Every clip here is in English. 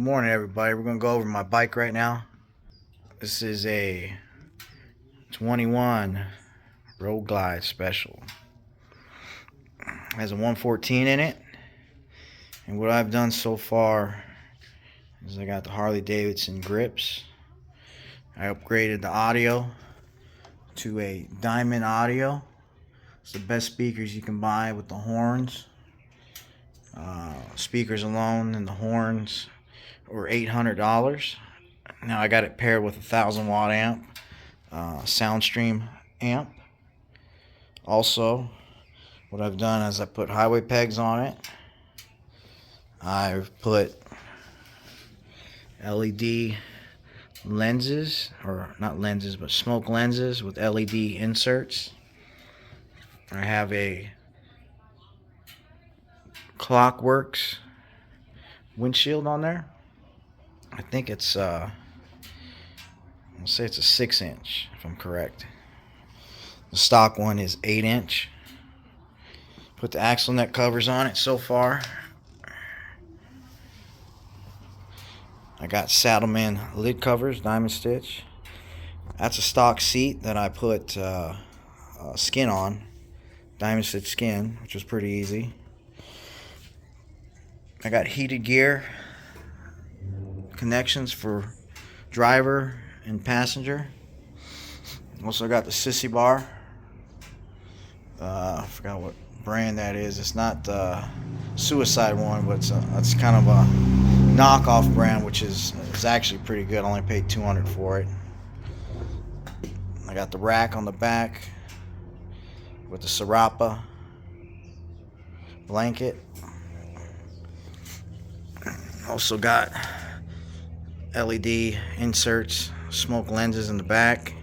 morning, everybody. We're going to go over my bike right now. This is a 21 Roadglide Special. It has a 114 in it. And what I've done so far is I got the Harley Davidson grips. I upgraded the audio to a diamond audio. It's the best speakers you can buy with the horns. Speakers alone and the horns were $800. Now I got it paired with a 1,000-watt amp, Soundstream amp. Also, what I've done is I put highway pegs on it. I've put LED lenses, or not lenses, but smoke lenses with LED inserts. I have a Clockworks windshield on there. I think it's I'll say it's a 6-inch if I'm correct. The stock one is 8-inch. Put the axle net covers on it so far. I got Saddleman lid covers, diamond stitch. That's a stock seat that I put skin on, diamond stitch skin, which was pretty easy. I got heated gear connections for driver and passenger. Also got the sissy bar. I forgot what brand that is. It's not the Suicide one, but it's kind of a knockoff brand, which is actually pretty good. I only paid $200 for it. I got the rack on the back with the Serapa blanket. Also got LED inserts, smoke lenses in the back.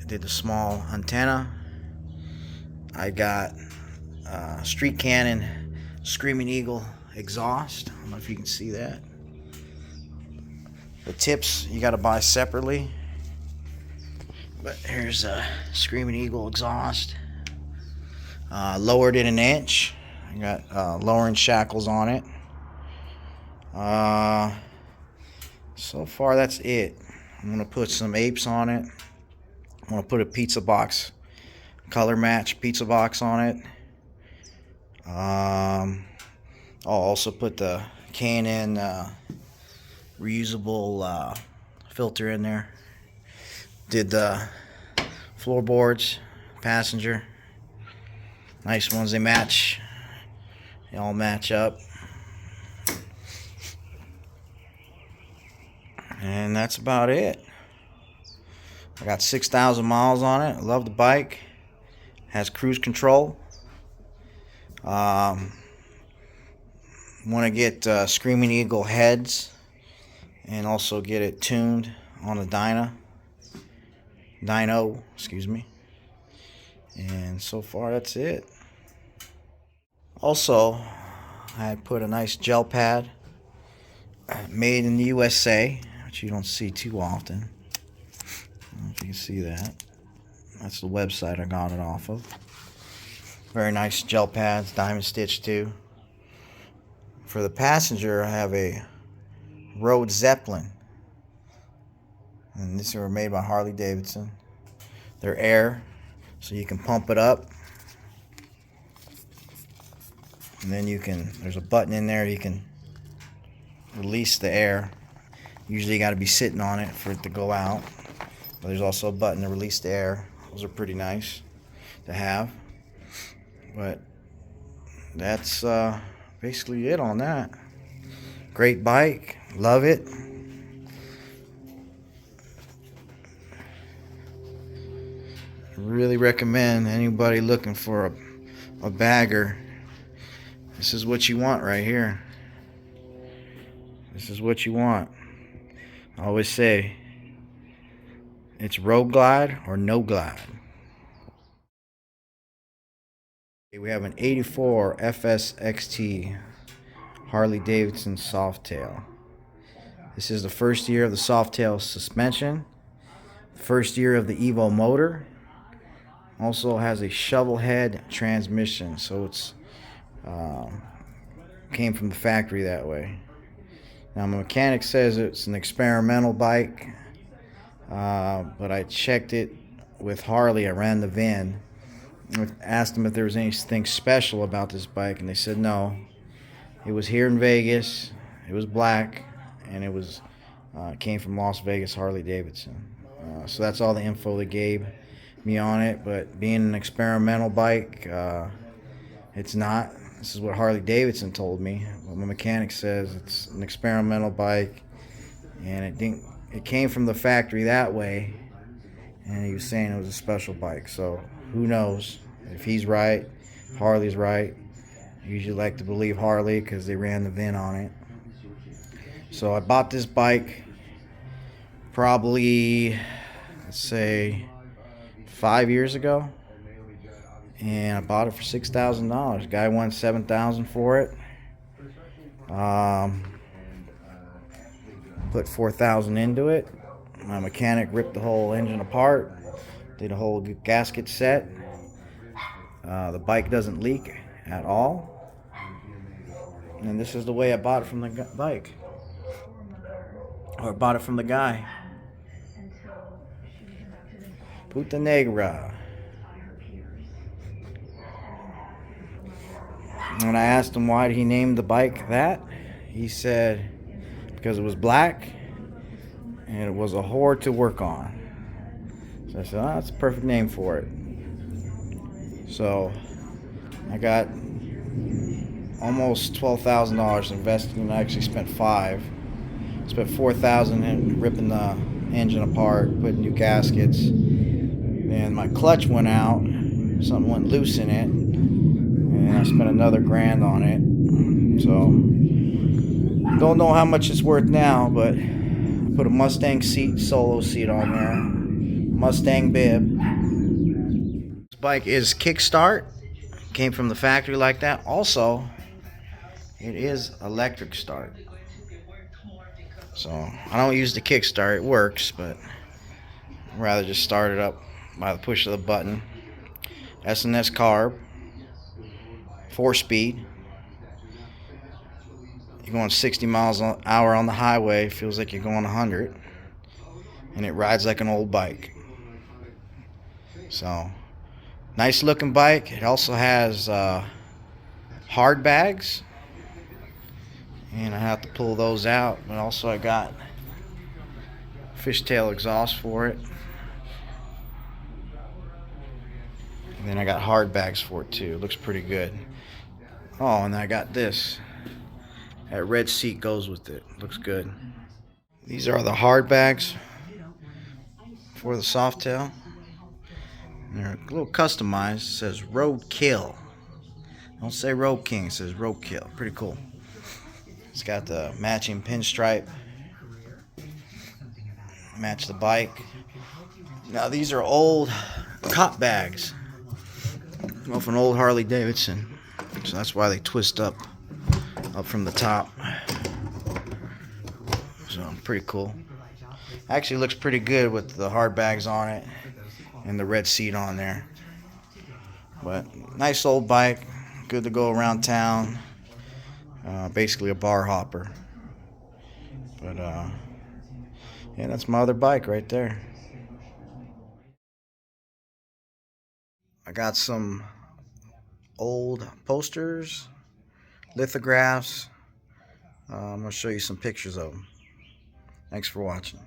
Did the small antenna. I got Street Cannon Screaming Eagle exhaust. I don't know if you can see that. The tips you got to buy separately. But here's a Screaming Eagle exhaust. Lowered it an inch. I got lowering shackles on it. So far that's it. I'm gonna put some apes on it. I'm gonna put a pizza box, color match pizza box on it. I'll also put the K&N reusable filter in there. Did the floorboards, passenger, nice ones. They match. They all match up. And that's about it. I got 6,000 miles on it. I love the bike. Has cruise control. Want to get Screaming Eagle heads and also get it tuned on a dyno, excuse me. And so far that's it. Also, I put a nice gel pad made in the USA, which you don't see too often. I don't know if you can see that. That's the website I got it off of. Very nice gel pads, diamond stitch too. For the passenger, I have a Road Zeppelin. And these are made by Harley Davidson. They're air, so you can pump it up. And then there's a button in there, you can release the air. Usually you got to be sitting on it for it to go out. But there's also a button to release the air. Those are pretty nice to have. But that's basically it on that. Great bike. Love it. Really recommend anybody looking for a bagger. This is what you want right here. This is what you want. I always say it's Roadglide or no glide. We have an 84 FSXT Harley Davidson Softail. This is the first year of the Softail suspension, first year of the Evo motor. Also has a shovel head transmission, so it's came from the factory that way. Now my mechanic says it's an experimental bike, but I checked it with Harley. I ran the VIN. I asked them if there was anything special about this bike, and they said no. It was here in Vegas. It was black, and it came from Las Vegas, Harley Davidson. So that's all the info they gave me on it. But being an experimental bike, it's not. This is what Harley Davidson told me. What my mechanic says, it's an experimental bike, and it came from the factory that way, and he was saying it was a special bike. So who knows if he's right, if Harley's right. I usually like to believe Harley because they ran the VIN on it. So I bought this bike probably, let's say, 5 years ago, and I bought it for $6,000. Guy won $7,000 for it. Put $4,000 into it. My mechanic ripped the whole engine apart, did a whole gasket set. The bike doesn't leak at all. And this is the way I bought it from the bike. Or bought it from the guy. Puta Negra. When I asked him why he named the bike that, he said because it was black and it was a whore to work on. So I said, oh, that's a perfect name for it. So I got almost $12,000 invested, and I actually spent $5,000. Spent $4,000 in ripping the engine apart, putting new gaskets. And my clutch went out. Something went loose in it, and I spent another $1,000 on it. So don't know how much it's worth now, but I put a Mustang seat, solo seat on there, Mustang bib. This bike is kickstart. Came from the factory like that. Also, it is electric start. So I don't use the kickstart. It works, but I'd rather just start it up by the push of the button. S&S carb, 4-speed. You're going 60 miles an hour on the highway. Feels like you're going 100, and it rides like an old bike. So nice looking bike. It also has hard bags, and I have to pull those out. But also I got fishtail exhaust for it, and then I got hard bags for it too. It looks pretty good. Oh, and I got this. That red seat goes with it. Looks good. These are the hard bags for the Softail. They're a little customized. It says Roadkill. Don't say Road King. It says Roadkill. Pretty cool. It's got the matching pinstripe. Match the bike. Now these are old cop bags off an old Harley Davidson. So that's why they twist up from the top. So pretty cool. Actually looks pretty good with the hard bags on it and the red seat on there. But nice old bike, good to go around town. Basically a bar hopper. But yeah, that's my other bike right there. I got some old posters, lithographs. I'm going to show you some pictures of them. Thanks for watching.